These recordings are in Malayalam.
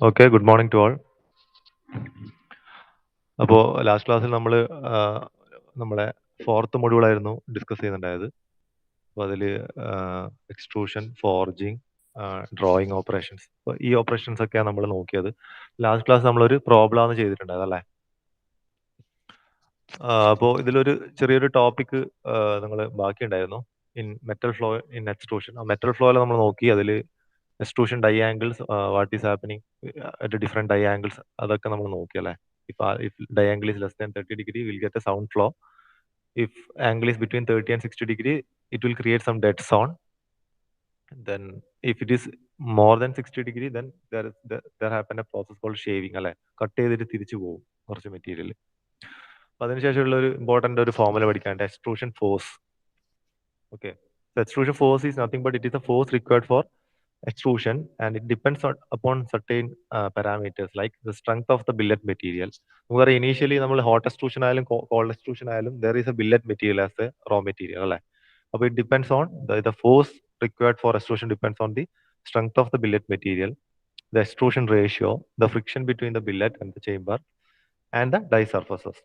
Okay, good morning to all. അപ്പോൾ ലാസ്റ്റ് ക്ലാസ്സിൽ നമ്മൾ നമ്മളെ ഫോർത്ത് മൊഡ്യൂളായിരുന്നു ഡിസ്കസ് ചെയ്യുന്നുണ്ടായത്. അപ്പോൾ അതിൽ എക്സ്ട്രൂഷൻ, ഫോർജിങ്, ഡ്രോയിങ് ഓപ്പറേഷൻസ്, അപ്പോൾ ഈ ഓപ്പറേഷൻസ് ഒക്കെയാണ് നമ്മൾ നോക്കിയത്. ലാസ്റ്റ് ക്ലാസ് നമ്മളൊരു പ്രോബ്ലമാണ് ചെയ്തിട്ടുണ്ടായത് അല്ലേ? അപ്പോൾ ഇതിലൊരു ചെറിയൊരു ടോപ്പിക്ക് നിങ്ങൾ ബാക്കിയുണ്ടായിരുന്നു. In metal flow in extrusion. ആ മെറ്റൽ ഫ്ലോയിൽ നമ്മൾ നോക്കി. അതിൽ extrusion die angles, what is happening at different die angles, അതൊക്കെ നമ്മൾ നോക്കി അല്ലേ? If diangle is less than 30 degree, we'll get a sound flow. If angle is between 30 and 60 degree, it will create some dead zone. Then if it is more than 60 degree, then there happen a process called shaving അല്ലേ? കട്ട് ചെയ്തിട്ട് തിരിച്ചു പോകും കുറച്ച് മെറ്റീരിയൽ. അപ്പോൾ അതിനുശേഷമുള്ള ഒരു ഇമ്പോർട്ടൻ്റ് ഒരു ഫോർമുല പഠിക്കാനുണ്ട്, extrusion force. Okay, so extrusion force is nothing but it is the force required for extrusion, and it depends upon certain parameters like the strength of the billet material. നമുക്കറിയാം initially നമ്മൾ hot extrusion ആയാലും cold extrusion ആയാലും there is a billet material as a raw material അല്ലേ? അപ്പോൾ it depends on the force required for extrusion depends on the strength of the billet material, the extrusion ratio, the friction between the billet and the chamber, and the die surfaces.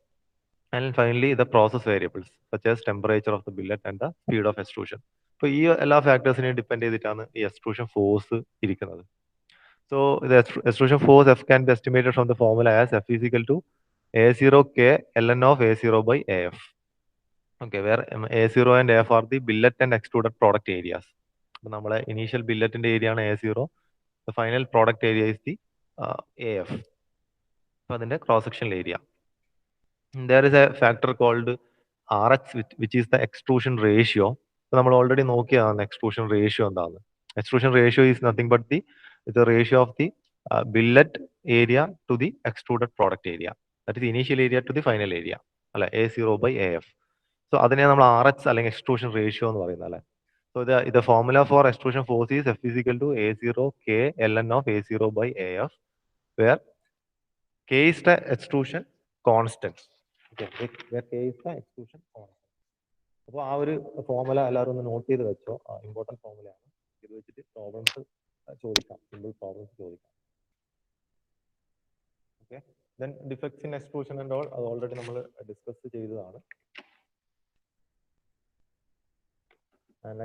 And finally, the process variables such as temperature of the billet and the speed of extrusion. അപ്പോൾ ഈ എല്ലാ ഫാക്ടേഴ്സിനെയും ഡിപ്പെൻഡ് ചെയ്തിട്ടാണ് ഈ എക്സ്ട്രൂഷൻ ഫോഴ്സ് ഇരിക്കുന്നത്. So the extrusion force F can be estimated from the formula as F is equal to A0K ln of A0 by AF. Okay, where A0 and AF are the billet and extruded product areas. അപ്പോൾ നമ്മളെ ഇനീഷ്യൽ ബില്ലറ്റിന്റെ ഏരിയ ആണ് A0. The final product area is the AF. അപ്പോൾ അതിന്റെ cross sectional area. There is a factor called RX, which is the extrusion ratio. So നമ്മൾ ഓൾറെഡി നോക്കിയതാണ് extrusion ratio എന്താണ്. Extrusion ratio is nothing but the ratio of the billet area to the extruded product area. That is the initial area to the final area. അല്ലെ, A0 by AF. So അതിനെയാണ് നമ്മൾ RX അല്ലെങ്കിൽ extrusion ratio എന്ന് പറയുന്നത് അല്ലെ. So the formula for extrusion force is F is equal to A0K ln of A0 by AF, where K is the extrusion constant. Okay, where K is the extrusion constant. അപ്പോൾ ആ ഒരു ഫോർമുല എല്ലാവരും ഒന്ന് നോട്ട് ചെയ്ത് വെച്ചോ. ഇമ്പോർട്ടൻറ്റ് ഫോർമുലയാണ്. ഇത് വെച്ചിട്ട് പ്രോബ്ലംസ് ചോദിക്കാം, സിമ്പിൾ പ്രോബ്ലംസ് ചോദിക്കാം. Okay, then defects in extrusion and all, അത് ഓൾറെഡി നമ്മൾ ഡിസ്കസ് ചെയ്തതാണ്.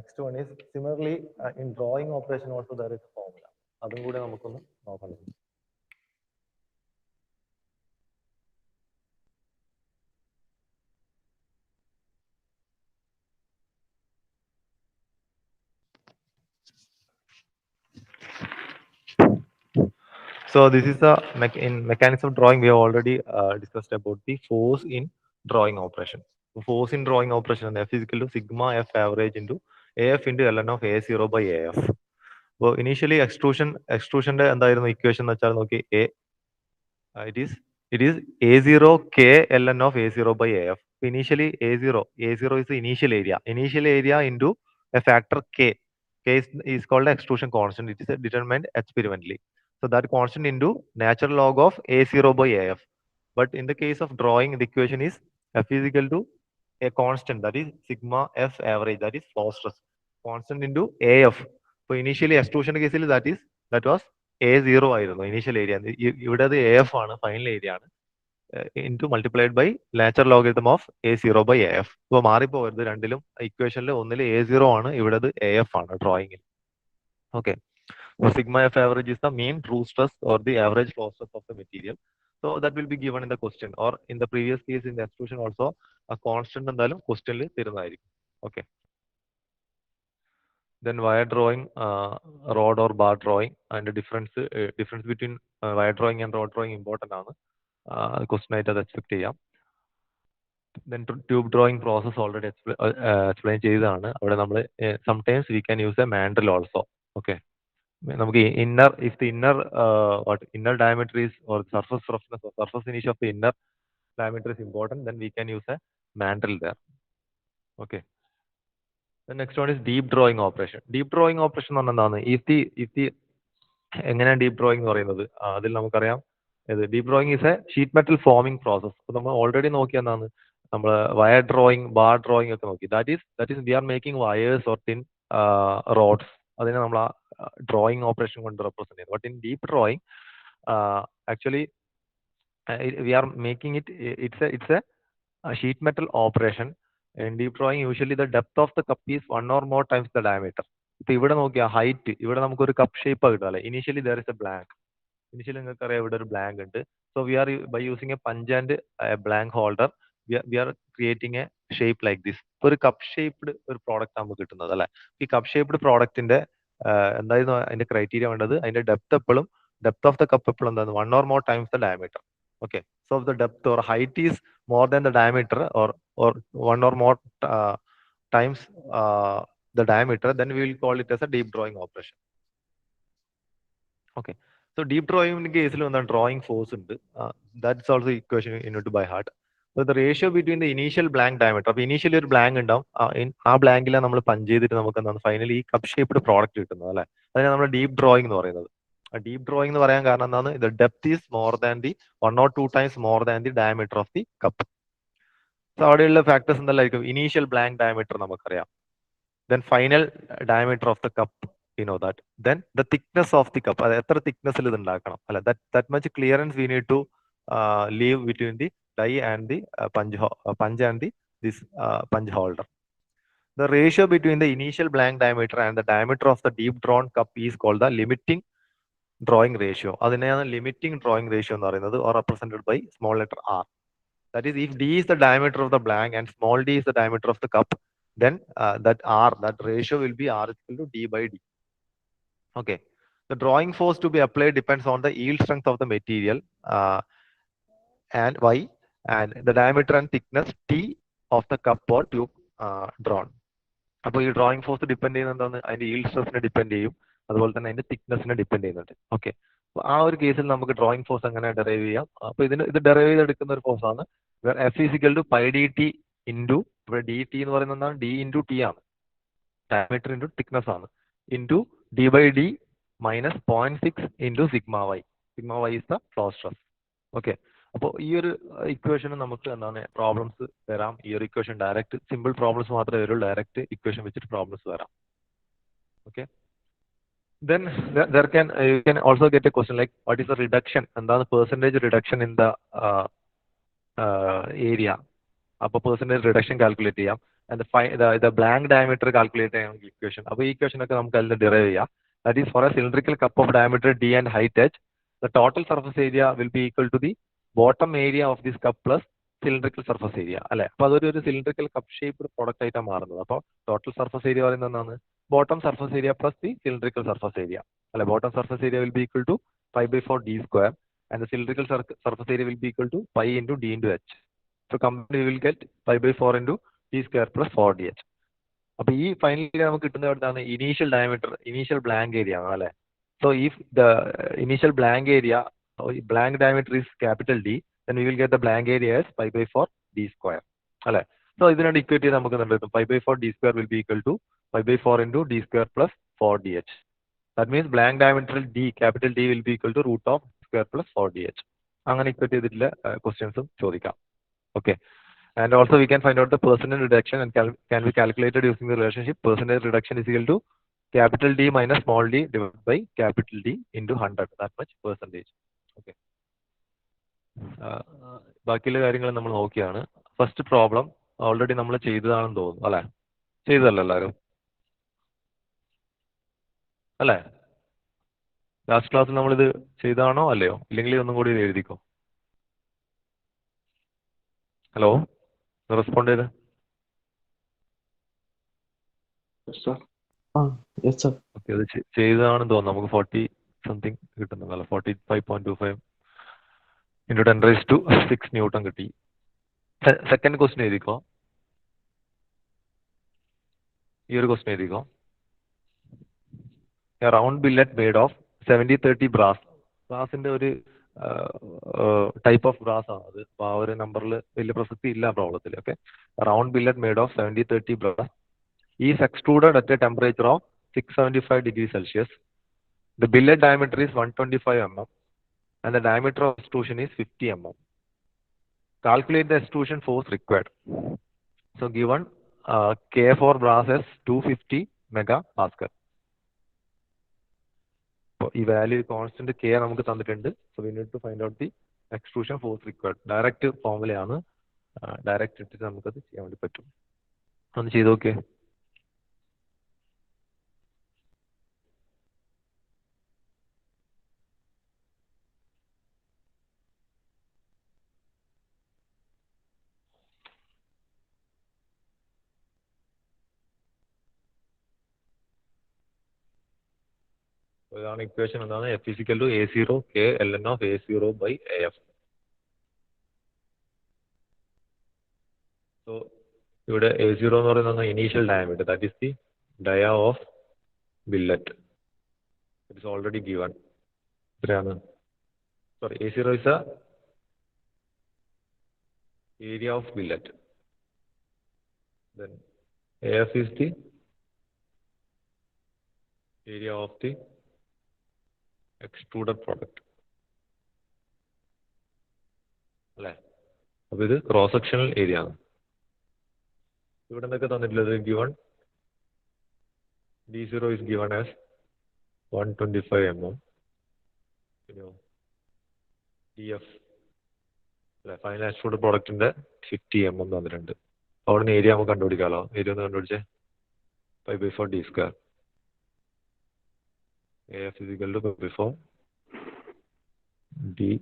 Next one is similarly in drawing operation also there is formula. അതും കൂടെ നമുക്കൊന്ന് നോക്കണം. So this is the in mechanics of drawing. We have already discussed about the force in drawing operation. So force in drawing operation, F is equal to sigma F average into AF into ln of A0 by AF. So initially extrusion എന്തായിരുന്നു equation എന്ന് വെച്ചാൽ നോക്കി, it is A0 K ln of A0 by AF. Initially A0 is the initial area into a factor K. K is called the extrusion constant. It is determined experimentally. So that constant into natural log of A0 by AF. But in the case of drawing, the equation is F is equal to a constant, that is sigma F average, that is flow stress constant into AF. So initially extrusion case that was A0 ആയിരുന്നു initial area. ഇവിടെ അത് AF ആണ്, ഫൈനൽ ഏരിയ ആണ്, into multiplied by natural logarithm of A0 by AF. അപ്പോൾ മാറിപ്പോകരുത്, രണ്ടിലും ഇക്വേഷനിൽ ഒന്നിൽ A0 ആണ്, ഇവിടെ അത് AF ആണ് ഡ്രോയിങ്ങിൽ. Okay, so sigma F average is the mean true stress or the average flow stress of the material. So that will be given in the question, or in the previous case in the extrusion also a constant എന്തായാലും ക്വസ്റ്റ്യനിൽ തരുന്നതായിരിക്കും. Okay, then wire drawing, rod or bar drawing, and the difference between wire drawing and rod drawing important ആണ്. ക്വസ്റ്റ്യൻ ആയിട്ട് അത് എക്സ്പെക്ട് ചെയ്യാം. then tube drawing process already explain ചെയ്തതാണ്. അവിടെ നമ്മൾ sometimes we can use a mandrel also. Okay, നമുക്ക് if the inner diameter is, or surface roughness or surface finish of the inner diameter is important, then we can use a mandrel there. Okay, the next one is deep drawing operation. Deep drawing operation എന്ന് പറഞ്ഞാൽ എന്താണ്? if the എങ്ങനെയാണ് ഡീപ് ഡ്രോയിങ് എന്ന് പറയുന്നത്? അതിൽ നമുക്കറിയാം, deep drawing is a sheet metal forming process. അപ്പോൾ നമ്മൾ ഓൾറെഡി നോക്കിയ എന്താണ്, നമ്മൾ വയർ ഡ്രോയിങ്, ബാർ ഡ്രോയിങ് ഒക്കെ നോക്കി. That is we are making wires or thin rods. അതിനെ നമ്മൾ ആ ഡ്രോയിങ് ഓപ്പറേഷൻ കൊണ്ട് റെപ്രസെന്റ് ചെയ്യുന്നത്. But in deep drawing actually we are making it. It's a sheet metal operation. In deep drawing, usually the depth of the cup is 1 or more times the diameter. ഇപ്പൊ ഇവിടെ നോക്കിയാ ഹൈറ്റ് ഇവിടെ നമുക്കൊരു കപ്പ് ഷേപ്പ് കിട്ടും അല്ലെ. Initially there is a blank. Initially നിങ്ങൾക്ക് അറിയാം ഇവിടെ ഒരു ബ്ലാങ്ക് ഉണ്ട്. So we are by using a punch and blank holder we are creating a shape like this. ഒരു കപ്പ് ഷേപ്ഡ് ഒരു പ്രോഡക്റ്റ് നമുക്ക് കിട്ടുന്നത് അല്ലെ. ഈ കപ്പ് ഷേപ്ഡ് പ്രോഡക്റ്റിന്റെ എന്തായിരുന്നു അതിന്റെ ക്രൈറ്റീരിയ വേണ്ടത്? അതിന്റെ ഡെപ്ത് ഓഫ് ദ കപ്പ് എപ്പോഴും എന്താണ് 1 or more times the diameter. Okay, so if the depth or height is more than the diameter or 1 or more times the diameter, then we will call it as a deep drawing operation. Okay, so deep drawing case drawing force that's also equation you need to by heart. So the ratio between the initial blank diameter, initially ഒരു ബ്ലാങ്ക് ഉണ്ടാവും, ആ ബ്ലാങ്കിലാണ് നമ്മൾ പഞ്ച് ചെയ്തിട്ട് നമുക്ക് എന്താണ് ഫൈനലി ഈ കപ്പ് ഷേപ്ഡ് പ്രോഡക്റ്റ് കിട്ടുന്നത് അല്ലെ. അതിനെ നമ്മൾ ഡീപ് ഡ്രോയിങ് എന്ന് പറയുന്നത്. ഡീപ് ഡ്രോയിങ് എന്ന് പറയാൻ കാരണം എന്താണ്? The depth is more than the 1 or 2 times more than the diameter of the cup. So അവിടെയുള്ള ഫാക്ടേഴ്സ് എന്തായിരിക്കും? ഇനീഷ്യൽ ബ്ലാങ്ക് ഡയമീറ്റർ നമുക്കറിയാം, then final diameter of the cup, you know that, then the thickness of the cup, അത് എത്ര തിക്നെസ്സിൽ ഇത് ഉണ്ടാക്കണം അല്ല, that much clearance we need to leave between the die and the punch and the this punch holder. The ratio between the initial blank diameter and the diameter of the deep drawn cup is called the limiting drawing ratio. അതിനെയാണ് ലിമിറ്റിംഗ് drawing ratio എന്ന് പറയുന്നത്, or represented by small letter r. That is, if d is the diameter of the blank and small d is the diameter of the cup, then that ratio will be r is equal to d by d. Okay, the drawing force to be applied depends on the yield strength of the material and y, and the diameter and thickness t of the cup or tube drawn. അപ്പോൾ ഈ ഡ്രോയിങ് ഫോഴ്സ് ഡിപ്പെൻഡ് ചെയ്യുന്നത് എന്താണ്? അതിന്റെ yield stressനെ ഡിപ്പെൻഡ് ചെയ്യും, അതുപോലെ തന്നെ അതിന്റെ തിക്നെസ്സിനെ ഡിപ്പെൻഡ് ചെയ്യുന്നുണ്ട്. ഓക്കെ, അപ്പൊ ആ ഒരു കേസിൽ നമുക്ക് ഡ്രോയിങ് ഫോഴ്സ് എങ്ങനെ ഡെറൈവ് ചെയ്യാം? അപ്പൊ ഇത് ഡെറൈവ് ചെയ്തെടുക്കുന്ന ഒരു ഫോഴ്സ് ആണ് F is equal to pi D T into, ഇവിടെ ഡി ടി എന്ന് പറയുന്നത് എന്താണ്? ഡി ഇൻറ്റു ടി ആണ്, ഡയമീറ്റർ ഇൻറ്റു തിക്നെസ് ആണ്, into D by D minus 0.6 into sigma Y. Sigma Y is the flow stress. Okay, അപ്പോൾ ഈ ഒരു ഇക്വേഷന് നമുക്ക് എന്താണ് പ്രോബ്ലംസ് വരാം. ഈ ഒരു ഇക്വേഷൻ ഡയറക്റ്റ് സിമ്പിൾ പ്രോബ്ലംസ് മാത്രമേ വരുള്ളൂ, ഡയറക്റ്റ് ഇക്വേഷൻ വെച്ചിട്ട് പ്രോബ്ലംസ് വരാം. Okay, then you can also get a question like what is the reduction, എന്താണ് percentage reduction in the area. അപ്പോൾ percentage reduction calculate ചെയ്യാം, and the blank diameter calculate ചെയ്യാം ഇക്വേഷൻ. അപ്പോൾ ഈ ഇക്വേഷൻ ഒക്കെ നമുക്ക് അതിൽ ഡിറൈവ് ചെയ്യാം. That is, for a cylindrical cup of diameter d and height h, the total surface area will be equal to the bottom area of this cup plus cylindrical surface area അല്ലെ. അപ്പൊ അതൊരു സിലിണ്ടറിക്കൽ കപ്പ് ഷേപ്പ് പ്രോഡക്റ്റ് ആയിട്ടാണ് മാറുന്നത്. അപ്പോൾ ടോട്ടൽ സർഫസ് ഏരിയ പറയുന്നത് എന്താണ്? Bottom surface area plus the cylindrical surface area അല്ലെ. Bottom surface area will be equal to pi by 4 d square and the cylindrical surface area will be equal to pi into d into h. So combined we will get pi by 4 into d square plus 4dh. അപ്പൊ ഈ ഫൈനലി നമുക്ക് കിട്ടുന്ന എന്താണ്? Initial diameter, initial blank area ആണ് അല്ലെ. So if the initial blank area blank diameter is capital D, then we will get the blank area as pi by 4 d square അല്ലെ. സോ ഇതിനോട് ഇക്വേറ്റ് ചെയ്ത് നമുക്ക് എന്ത്? pi by 4 d square will be equal to pi by 4 into d square plus 4dh. That means blank diameter D, capital D will be equal to root of square plus 4dh. അങ്ങനെ ഇക്വേറ്റ് ചെയ്തിട്ടുള്ള ക്വസ്റ്റ്യൻസും ചോദിക്കാം. Okay, and also we can find out the percentage reduction and can be calculated using the relationship percentage reduction is equal to capital D minus small d divided by capital D into 100, that much percentage. Okay, ബാക്കിയുള്ള കാര്യങ്ങൾ നമ്മൾ നോക്കിയാണ്. ഫസ്റ്റ് പ്രോബ്ലം ഓൾറെഡി നമ്മൾ ചെയ്തതാണെന്ന് തോന്നുന്നു അല്ലെ. ചെയ്തല്ലോ എല്ലാവരും അല്ലേ? ലാസ്റ്റ് ക്ലാസ്സിൽ നമ്മളിത് ചെയ്താണോ അല്ലയോ? ഇല്ലെങ്കിൽ ഒന്നും കൂടി എഴുതിക്കോ. ഹലോ, റെസ്പോണ്ട് ചെയ്ത്. ഓക്കെ, അത് ചെയ്തതാണെന്ന് തോന്നുന്നു. നമുക്ക് 40 സംതിങ് കിട്ടുന്നതല്ല, 45.25 into 10⁻6 ന്യൂട്ടൺ കിട്ടി. സെക്കൻഡ് ക്വസ്റ്റ്യൻ എഴുതിക്കോ. ഈ ഒരു ക്വസ്റ്റ്യൻ എഴുതിക്കോ. Round billet made of 70-30 brass. ബ്രാസിന്റെ ഒരു ടൈപ്പ് ഓഫ് ബ്രാസ് ആണ് അത്. ആ ഒരു നമ്പറിൽ വലിയ പ്രസക്തി ഇല്ല പ്രോബ്ലത്തിൽ. Okay, round billet made of 70-30 brass is extruded at a temperature of 675 degrees Celsius. The billet diameter is 125 mm and the diameter of extrusion is 50 mm. Calculate the extrusion force required. So given K for brass is 250 megapascal. അപ്പോൾ ഈ വാല്യൂ കോൺസ്റ്റന്റ് കെ നമുക്ക് തന്നിട്ടുണ്ട്. So we need to find out the extrusion force required. Direct ഫോർമുലയാണ്, ഡയറക്റ്റ് ഇട്ടിട്ട് നമുക്കത് ചെയ്യാൻ വേണ്ടി പറ്റും. ഒന്ന് ചെയ്ത് നോക്കിയേ. ഇതാണ് ഇക്വേഷൻ. എന്താണ്? F is equal to A0 K ln of A0 by AF. So ഇവിടെ A0 എന്ന് പറയുന്നത് initial diameter, that is the dia of billet. It is already given. എത്രയാണ്? Sorry, A0 is the area of billet. Then AF is the area of the extruded product. അല്ലേ? അപ്പൊ ഇത് ക്രോസ് സെക്ഷണൽ ഏരിയ ആണ്. ഇവിടെ എന്തൊക്കെ തന്നിട്ടുള്ളത്? Given D0 is given as 125 mm. DF അല്ലെ, ഫൈനൽ എക്സ്ട്രൂഡ് പ്രോഡക്റ്റിന്റെ 50 mm തന്നിട്ടുണ്ട്. അവിടെ നിന്ന് ഏരിയ നമുക്ക് കണ്ടുപിടിക്കാമല്ലോ. ഏരിയ ഒന്ന് കണ്ടുപിടിച്ചേ. 5/4 D². AF is equal to 5/4 D².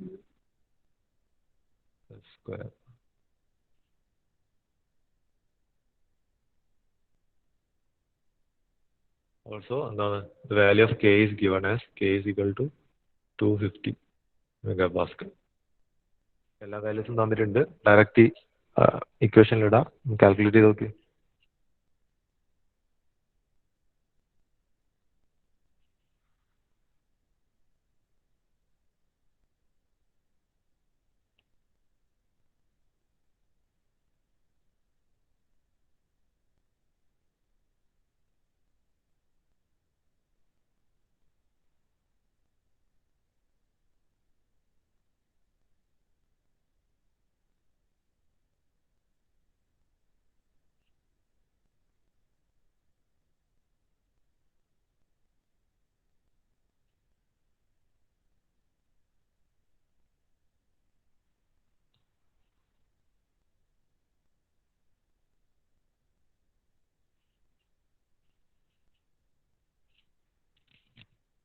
Also, the value of K is given as K is equal to 250 megapascal. എല്ലാ വാല്യൂസും തന്നിട്ടുണ്ട്. ഡയറക്റ്റ് ഇക്വേഷനിലിടാം, കാൽക്കുലേറ്റ് ചെയ്ത് നോക്കി.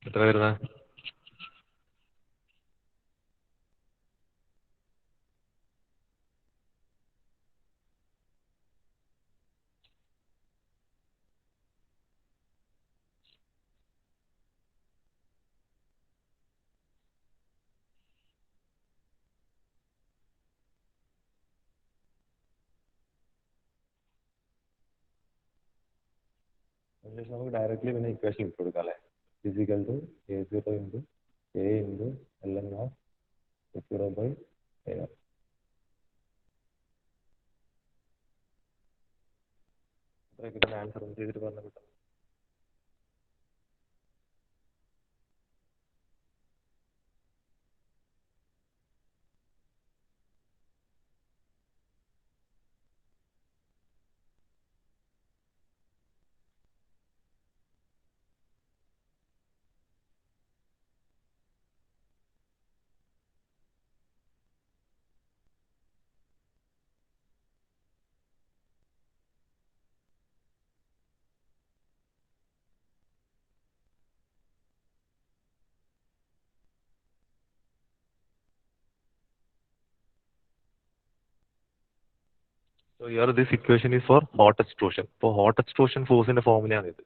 എത്ര വരുന്നത്? അതിനുശേഷം നമുക്ക് ഡയറക്റ്റ്ലി പിന്നെ ഇക്വേഷൻ ഇട്ട് കൊടുക്കാം അല്ലേ. Physical to A0 into K into ln of A0 by AF. അത്ര കിട്ടുന്ന ആൻസർ ഒന്ന് ചെയ്തിട്ട് പറഞ്ഞാൽ കിട്ടും. So here this equation is for hot extrusion. For hot extrusion force in the formula is.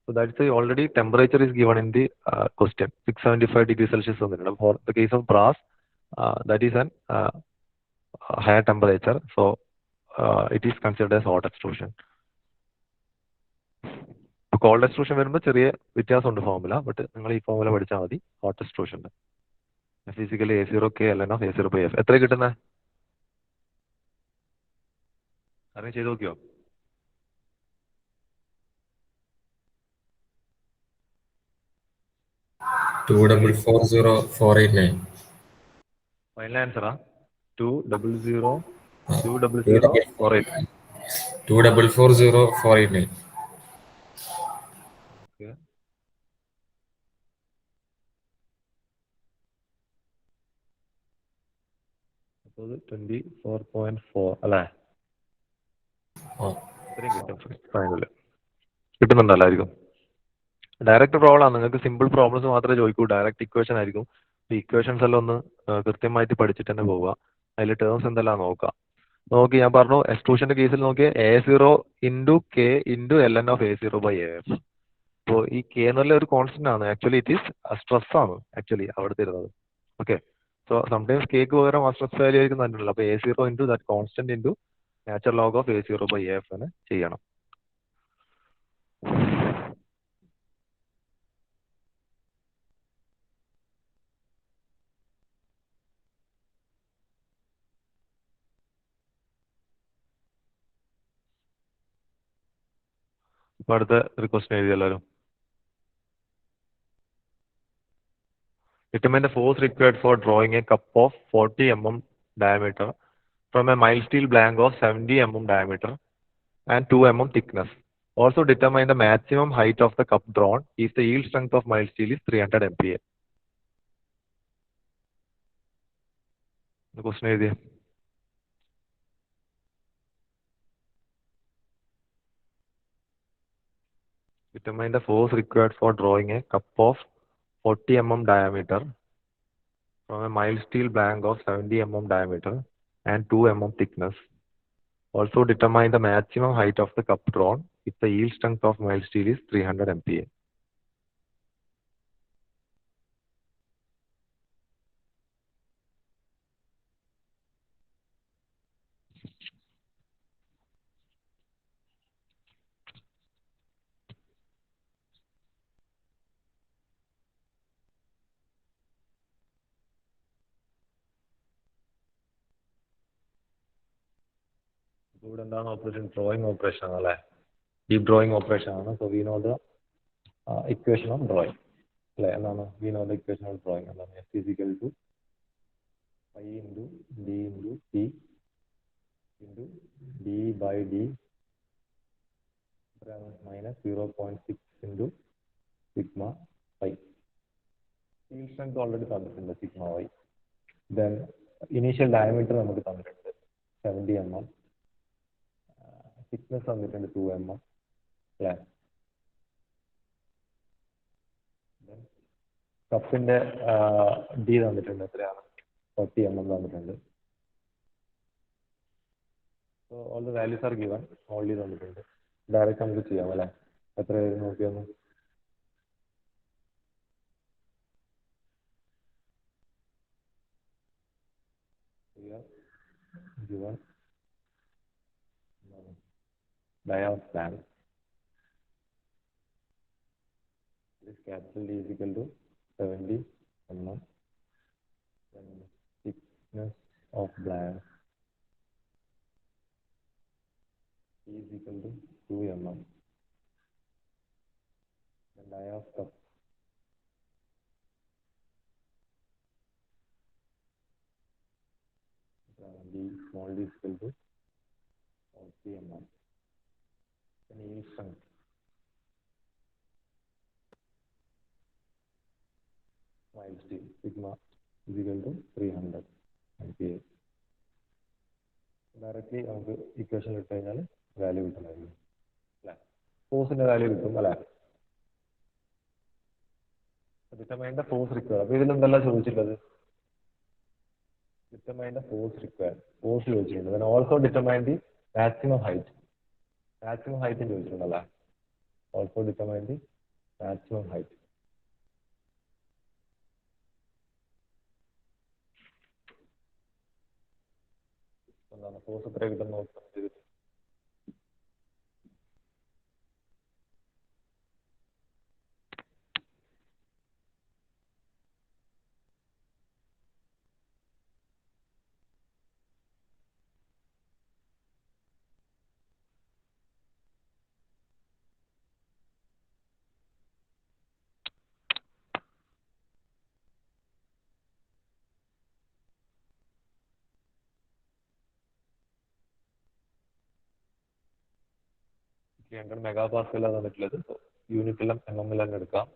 So that's why already temperature is given in the question. 675 degrees Celsius. For the case of brass, that is an higher temperature. So it is considered as hot extrusion. Cold extrusion വരുമ്പോൾ ചെറിയ വ്യത്യാസമുണ്ട് ഫോർമുല, ബട്ട് നിങ്ങൾ ഈ ഫോർമുല പഠിച്ചാൽ മതി. Hot extrusion physically A0 K ln of A0 by F. എത്ര കിട്ടുന്നത്? അറിയാൻ ചെയ്ത് നോക്കിയോ? ഫൈനൽ ആൻസറാ 200,489. 2440489. Okay. അപ്പോൾ 24.4 അല്ലേ? ആ ഇത്രയും കിട്ടും ഫൈനല്. കിട്ടുന്നുണ്ടല്ലായിരിക്കും. ഡയറക്റ്റ് പ്രോബ്ലം ആണ്. നിങ്ങൾക്ക് സിമ്പിൾ പ്രോബ്ലംസ് മാത്രമേ ചോദിക്കൂ. ഡയറക്റ്റ് ഇക്വേഷൻ ആയിരിക്കും. ഇക്വേഷൻസ് എല്ലാം ഒന്ന് കൃത്യമായിട്ട് പഠിച്ചിട്ട് തന്നെ പോവുക. അതിൽ ടേംസ് എന്തെല്ലാം നോക്കുക. നോക്കി ഞാൻ പറഞ്ഞു എക്സ്ട്രൂഷന്റെ കേസിൽ നോക്കിയ A0 into K into ln(A0/AF). അപ്പോൾ ഈ കെ എന്നുള്ള ഒരു കോൺസ്റ്റന്റ് ആണ്. ആക്ച്വലി ഇറ്റ് ഈസ് സ്ട്രെസ് ആണ് ആക്ച്വലി അവിടെ തരുന്നത്. ഓക്കെ, സോ സംടൈംസ് കേക്ക് പകരം ആ സ്ട്രെസ് വാല്യൂ ആയിരിക്കും തന്നിട്ടുള്ളത്. അപ്പോൾ A0 into that constant into natural log of A0/AF എന്ന് ചെയ്യണം. ഇപ്പൊ അടുത്ത ഒരു ക്വസ്റ്റ്യൻ എഴുതി എല്ലാവരും. Determine the force required for drawing a cup of 40 mm diameter from a mild steel blank of 70 mm diameter and 2 mm thickness. Also determine the maximum height of the cup drawn if the yield strength of mild steel is 300 MPa. The question എഴുതിയ Determine the force required for drawing a cup of 40 mm diameter from a mild steel blank of 70 mm diameter and 2 mm thickness. Also determine the maximum height of the cup drawn if the yield strength of mild steel is 300 MPa. ഇവിടെ എന്താണ് ഓപ്പറേഷൻ? ഡ്രോയിങ് ഓപ്പറേഷൻ ആണ് അല്ലേ? ഡീപ് ഡ്രോയിങ് ഓപ്പറേഷൻ ആണ്. So we know the equation of drawing അല്ലേ? എന്താണ് we know the equation of drawing? എന്താണ്? F is equal to pi into D into T into D by D minus 0.6 into sigma pi. Field strength already തന്നിട്ടുണ്ട് sigma Y. Then initial diameter നമുക്ക് തന്നിട്ടുണ്ട് 70 mm. തിക്നെസ് തന്നിട്ടുണ്ട് 2 mm അല്ലേ? കപ്പിന്റെ ഡി തന്നിട്ടുണ്ട് എത്രയാണ്? 40 mm തന്നിട്ടുണ്ട്. So all the values are given. Only തന്നിട്ടുണ്ട്. ഡയറക്റ്റ് നമുക്ക് ചെയ്യാം അല്ലേ? എത്ര പേര് നോക്കിയൊന്ന്? Given diaphragm. This capital D is equal to 70 mm. Then thickness of blank is equal to 2 mm. Then diaphragm D small d is equal to 40 mm. Then yield strength mild steel sigma is equal to 300 MPa. Directly നമുക്ക് ഇക്വേഷൻ ഇട്ട് കഴിഞ്ഞാൽ വാല്യൂ കിട്ടുന്നതായിരിക്കും അല്ലേ? ഫോഴ്സിന്റെ വാല്യൂ കിട്ടും അല്ലേ? Determine the force required. അപ്പോൾ ഇതിലെന്തെല്ലാം ചോദിച്ചിട്ടുള്ളത്? Determine the force required, force ചോദിച്ചിട്ടുണ്ട്. Then also determine the maximum height. Maximum ഹൈറ്റും ചോദിച്ചിട്ടുണ്ടല്ലേ? Also determine the maximum height. എന്താണ് ഫോഴ്സ് എത്ര കിട്ടുന്ന നോക്കുന്നത്? മെഗാ പാസ്കലാണ് തന്നിട്ടുള്ളത്. യൂണിറ്റിലും mm തന്നെ എടുക്കാം.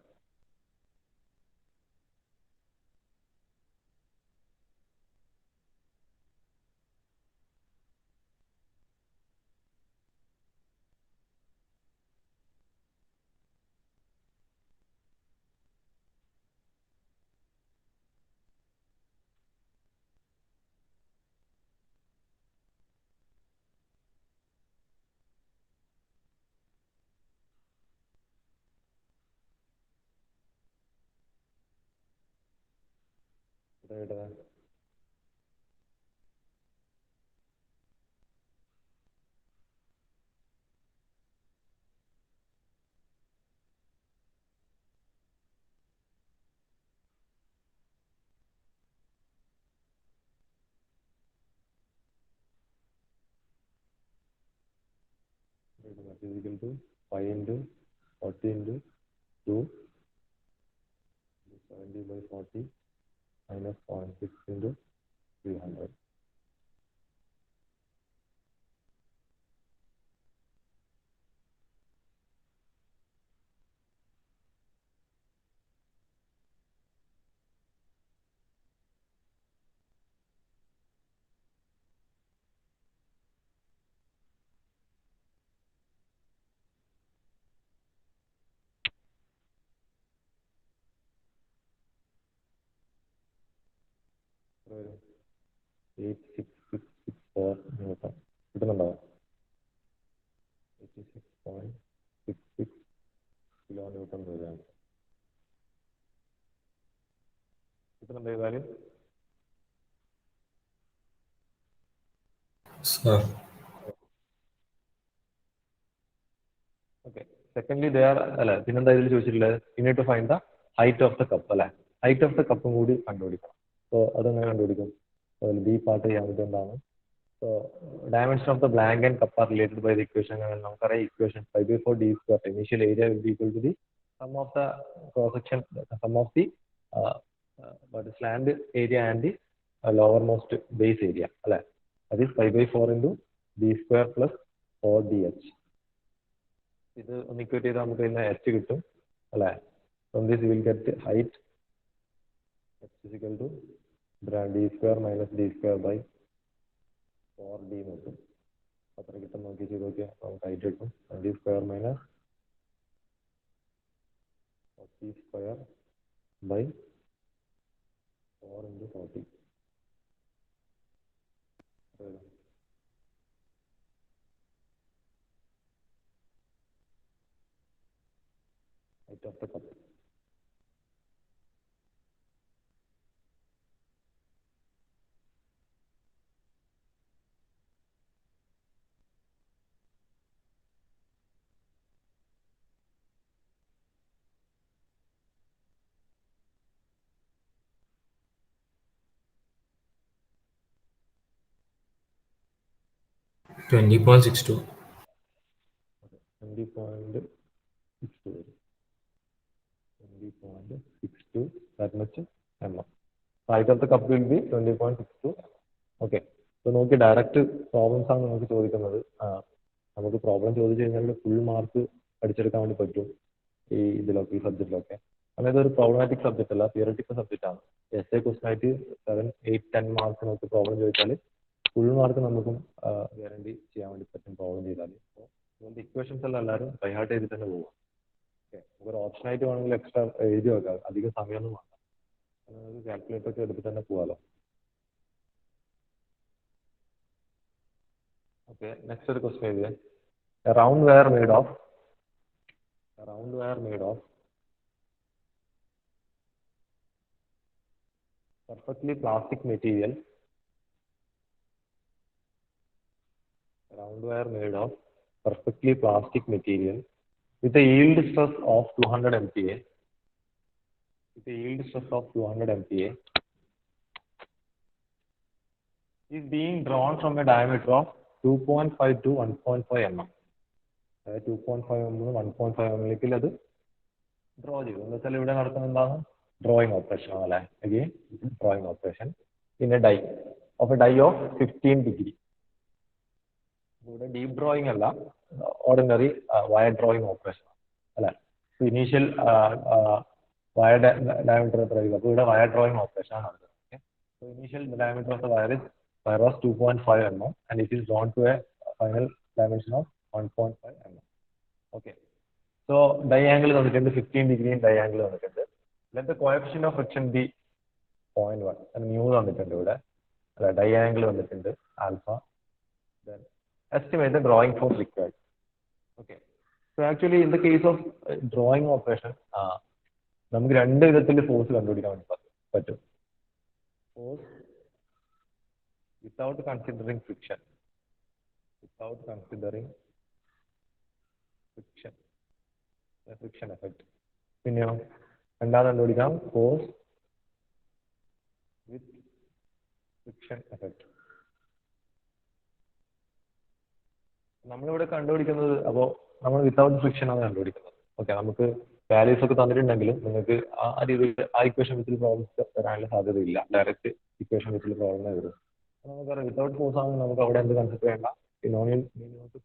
is equal to 5 into 40 into 2, 70 by 40 minus 0.6 into 300. ഒരു 86664 ന്യൂട്ടൺ കിട്ടുന്നുണ്ടോ? 86.66 കിലോ ന്യൂട്ടൺ വരെയാണ് കിട്ടുന്നുണ്ടോ ഈ വാല്യൂ? Sir. Okay. Secondly, പിന്നെന്താ ഇതിൽ ചോദിച്ചിട്ടുള്ളത്? You need to find the height of the cup, അല്ലെ? Height of the cup കൂടി കണ്ടുപിടിക്കണം. So അതെങ്ങനെ കണ്ടുപിടിക്കും? ഈ പാർട്ട് ചെയ്യാൻ പറ്റുന്നതാണ്. So dimension of the blank and cup are related by the equation. നമുക്കറിയാം equation 5/4 d square. Initial area will be equal to the sum of the cross section, sum of the slant area and the lowermost base area, അല്ലെ? That is 5/4 into d square plus 4dh. ഇത് ഒന്ന് ഇക്വേറ്റ് ചെയ്താൽ നമുക്ക് ഇതിന് h കിട്ടും, അല്ലെ? From this we will get height h is equal to d square minus d square by 4d കിട്ടും. അത്ര കിട്ടും നോക്കി ചെയ്ത് നോക്കിയാൽ നമുക്ക് ഹൈറ്റ് കിട്ടും. d square minus 40 square by 4 into 40. Height of the cup. $20.62. 20.62. 20.62. That much mm. Height of the cup will be 20.62. Okay. So നോക്കി ഡയറക്റ്റ് പ്രോബ്ലംസ് ആണ് നമുക്ക് ചോദിക്കുന്നത്. നമുക്ക് പ്രോബ്ലം ചോദിച്ചു കഴിഞ്ഞാൽ ഫുൾ മാർക്ക് അടിച്ചെടുക്കാൻ വേണ്ടി പറ്റും ഈ ഇതിലൊക്കെ, ഈ സബ്ജക്റ്റിലൊക്കെ. കാരണം ഇതൊരു പ്രോബ്ലമാറ്റിക് സബ്ജക്റ്റ് അല്ല, തിയററ്റിക്കൽ സബ്ജക്റ്റ് ആണ്. എസ്എ ക്വസ്റ്റൻ ആയിട്ട് 7, 8, 10 മാർക്ക് നമുക്ക് പ്രോബ്ലം ചോദിച്ചാൽ ഫുൾ മാർക്ക് നമുക്കും ഗ്യാരണ്ടി ചെയ്യാൻ വേണ്ടി പറ്റും പ്രോബ്ലം ചെയ്താൽ. അപ്പോൾ ഇങ്ങനത്തെ ഇക്വേഷൻസ് എല്ലാം എല്ലാവരും ബൈഹാർട്ട് ചെയ്തിട്ട് തന്നെ പോകും. ഓക്കെ, നമുക്കൊരു ഓപ്ഷനായിട്ട് വേണമെങ്കിൽ എക്സ്ട്രാ എഴുതി വെക്കാം, അധികം സമയമൊന്നും വേണ്ട. നമുക്ക് കാൽക്കുലേറ്റർ ഒക്കെ എടുത്തിട്ട് തന്നെ പോകാമല്ലോ. ഓക്കെ, നെക്സ്റ്റ് ഒരു question എഴുതിയേ. A round wire made of perfectly plastic material. Round wire made of perfectly plastic material with a yield stress of 200 MPa. With a yield stress of 200 MPa is being drawn from a diameter of 2.5 to 1.5 mm. 2.5 mm 1.5 mm അത് ഡ്രോ ചെയ്തു. എന്ന് വെച്ചാൽ ഇവിടെ നടക്കുന്ന എന്താണ്? ഡ്രോയിങ് ഓപ്പറേഷൻ ആണല്ലേ. Again drawing operation in a die of a die of 15 degree. ഇവിടെ ഡീപ് ഡ്രോയിങ് അല്ല, ഓർഡിനറി വയർ ഡ്രോയിങ് ഓപ്പറേഷൻ അല്ലെ. ഇനീഷ്യൽ വയർ ഡയമീറ്റർ എത്ര? അപ്പോൾ ഇവിടെ വയർ ഡ്രോയിങ് ഓപ്പറേഷൻ ആണ് നടക്കുന്നത്. Initial diameter of the wire was 2.5 mm and it is drawn to a final dimension of 1.5 mm. Okay. So diangle തന്നിട്ടുണ്ട് 15 degree diangle തന്നിട്ടുണ്ട്. Let the coefficient of friction be 0.1 and mu തന്നിട്ടുണ്ട് ഇവിടെ. അല്ല, diangle തന്നിട്ടുണ്ട് alpha. Then estimate the drawing force required. Okay. So actually in the case of drawing operation നമുക്ക് രണ്ട് വിധത്തിൽ ഫോഴ്സ് കണ്ടുപിടിക്കാൻ വേണ്ടി പറ്റും. force without considering friction. Without considering friction. The friction effect. പിന്നെയോ രണ്ടാമത് കണ്ടുപിടിക്കാം ഫോഴ്സ് വിത്ത് ഫ്രിക്ഷൻ എഫക്ട്. നമ്മളിവിടെ കണ്ടുപിടിക്കുന്നത് അപ്പോൾ നമ്മൾ വിത്തൗട്ട് ഫ്രിക്ഷൻ ആണ് കണ്ടുപിടിക്കുന്നത്. ഓക്കെ, നമുക്ക് വാല്യൂസ് ഒക്കെ തന്നിട്ടുണ്ടെങ്കിലും നിങ്ങൾക്ക് ആ രീതിയിൽ ആ ഇക്വേഷൻ വെച്ചിൽ പ്രോബ്ലംസ് വരാനുള്ള സാധ്യതയില്ല. ഡയറക്റ്റ് ഇക്വേഷൻ വെച്ചിൽ പ്രോബ്ലം വരും. നമുക്കറിയാം വിത്തൗട്ട് ഫോഴ്സ് ആണെങ്കിൽ നമുക്ക് അവിടെ എന്ത് കൺസിഡർ ചെയ്യേണ്ട,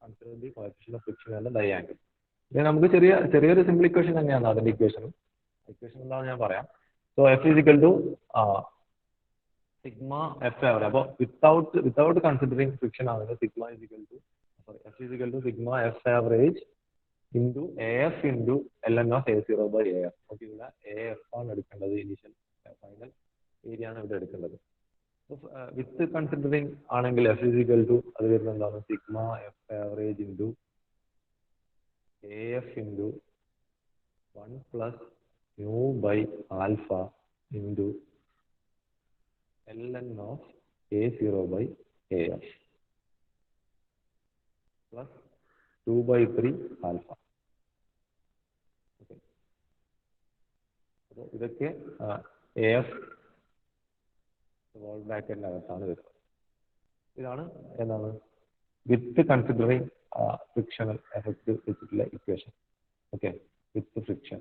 consider the coefficient of friction and die angle. നമുക്ക് ചെറിയൊരു സിമ്പിൾ ഇക്വേഷൻ തന്നെയാണ് അതിന്റെ ഇക്വേഷൻ എന്താണെന്ന് ഞാൻ പറയാം. So F is equal to sigma F average. അപ്പോൾ വിത്തൗട്ട് കൺസിഡറിങ് ഫ്രിക്ഷൻ ആണെങ്കിൽ sigma is equal to F is equal to sigma F average into A F into L N of A0 by A F. Okay, ഇവിടെ എ എഫ് ആണ് എടുക്കേണ്ടത്, ഇനീഷ്യൽ ഫൈനൽ ഏരിയ ആണ് ഇവിടെ എടുക്കേണ്ടത്. വിത്ത് കൺസിഡറിങ് ആണെങ്കിൽ എഫ് ഈസ് ഇക്വൽ ടു അത് വരുന്നത് എന്താണ്, sigma F average into AF into 1 plus mu by alpha into ln of A0 by AF plus 2 by 3 alpha. Okay. So ഇതൊക്കെ AF wall bracket അകത്താണ് വരുന്നത്. ഇതാണ് എന്താണ് വിത്ത് കൺസിഡറിങ് ഫ്രിക്ഷണൽ എഫക്ട് വെച്ചിട്ടുള്ള ഇക്വേഷൻ. ഓക്കെ, വിത്ത് ഫ്രിക്ഷൻ.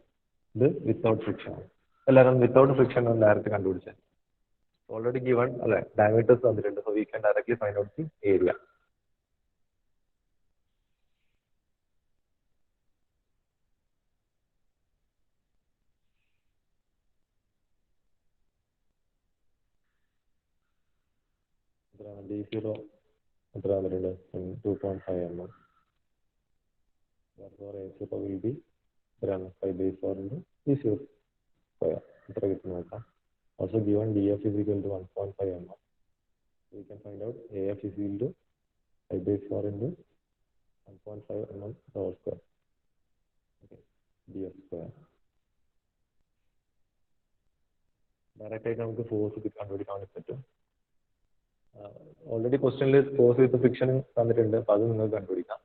ഇത് വിത്തൗട്ട് ഫ്രിക്ഷൻ ആണ്. എല്ലാവരും വിത്തൗട്ട് ഫ്രിക്ഷൻ ആണ് ഡയറക്റ്റ് കണ്ടുപിടിച്ചത്. ഓൾറെഡി ഗിവൺ അല്ലെ, ഡയമീറ്റേഴ്സ് തന്നിട്ടുണ്ട്. So we can directly find out the area. D0 എത്ര വന്നിട്ടുണ്ട്, 2.5 mm. Therefore, A0 will be 5/4 into D0 square. എത്ര കിട്ടും നോക്കാം. Also given DF is equal to 1.5 mm. We can find out AF is equal to 5/4 into 1.5 mm whole square. Okay, DF square. Direct ആയിട്ട് നമുക്ക് ഫോഴ്സ് കണ്ടുപിടിക്കാൻ പറ്റും. ഓൾറെഡി ക്വസ്റ്റ്യനിൽ ഫോഴ്സ് വിത്ത് ഫ്രിക്ഷൻ തന്നിട്ടുണ്ട്. അപ്പോൾ അത് നിങ്ങൾക്ക് കണ്ടുപിടിക്കാം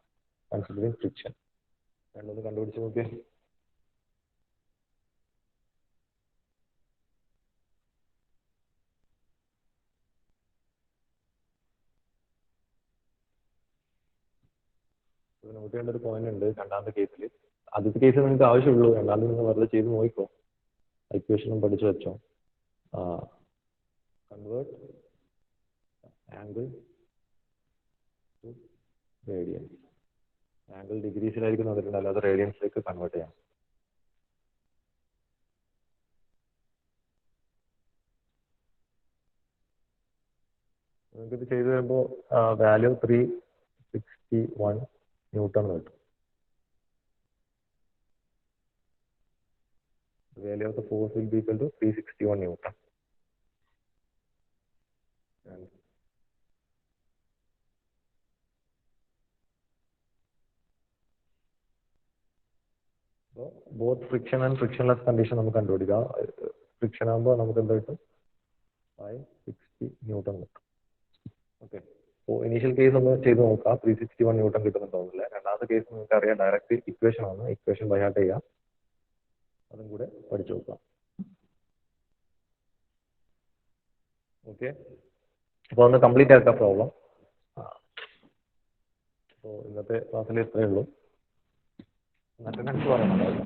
കൺസിഡറിങ് ഫ്രിക്ഷൻ. രണ്ടൊന്ന് കണ്ടുപിടിച്ച് നോക്കിയേ. നോട്ട് ചെയ്യേണ്ട ഒരു പോയിന്റ് ഉണ്ട് രണ്ടാമത്തെ കേസിൽ. ആദ്യത്തെ കേസിൽ നിങ്ങൾക്ക് ആവശ്യമുള്ളൂ, രണ്ടാമത് നിങ്ങൾ വെറുതെ ചെയ്ത് നോക്കിക്കോ, ഇക്വേഷനും പഠിച്ചു വെച്ചോ. Convert angle to radians. Angle ഡിഗ്രീസിലായിരിക്കും തന്നിട്ടുണ്ട്, അല്ലാതെ റേഡിയൻസിലേക്ക് കൺവേർട്ട് ചെയ്യാം. നിങ്ങൾക്കിത് ചെയ്ത് വരുമ്പോൾ വാല്യൂ 361 ന്യൂട്ടൺ കിട്ടും. Value of the force will be equal to 361 Newton. So both friction and frictionless condition നമുക്ക് കണ്ടുപിടിക്കാം. ഫ്രിക്ഷൻ ആകുമ്പോൾ നമുക്ക് എന്താ കിട്ടും, 560 ന്യൂട്ടൺ കിട്ടും. ഓക്കെ, അപ്പോൾ ഇനീഷ്യൽ കേസ് ഒന്ന് ചെയ്ത് നോക്കാം. 361 ന്യൂട്ടൺ കിട്ടുമെന്ന് തോന്നുന്നില്ല. രണ്ടാമത്തെ കേസ് നിങ്ങൾക്ക് അറിയാം, ഡയറക്റ്റ് ഇക്വേഷൻ ആണ്, ഇക്വേഷൻ ബൈ ഹാർട്ട് ചെയ്യാം. അതും കൂടെ പഠിച്ചു നോക്കാം. ഓക്കെ, അപ്പോൾ ഒന്ന് കംപ്ലീറ്റ് ആക്കാം പ്രോബ്ലം. അപ്പോൾ ഇന്നത്തെ ക്ലാസ്സിൽ ഇത്രയേ ഉള്ളൂ. അറ്റൻഡൻസ് പറയാനുണ്ടാവില്ല.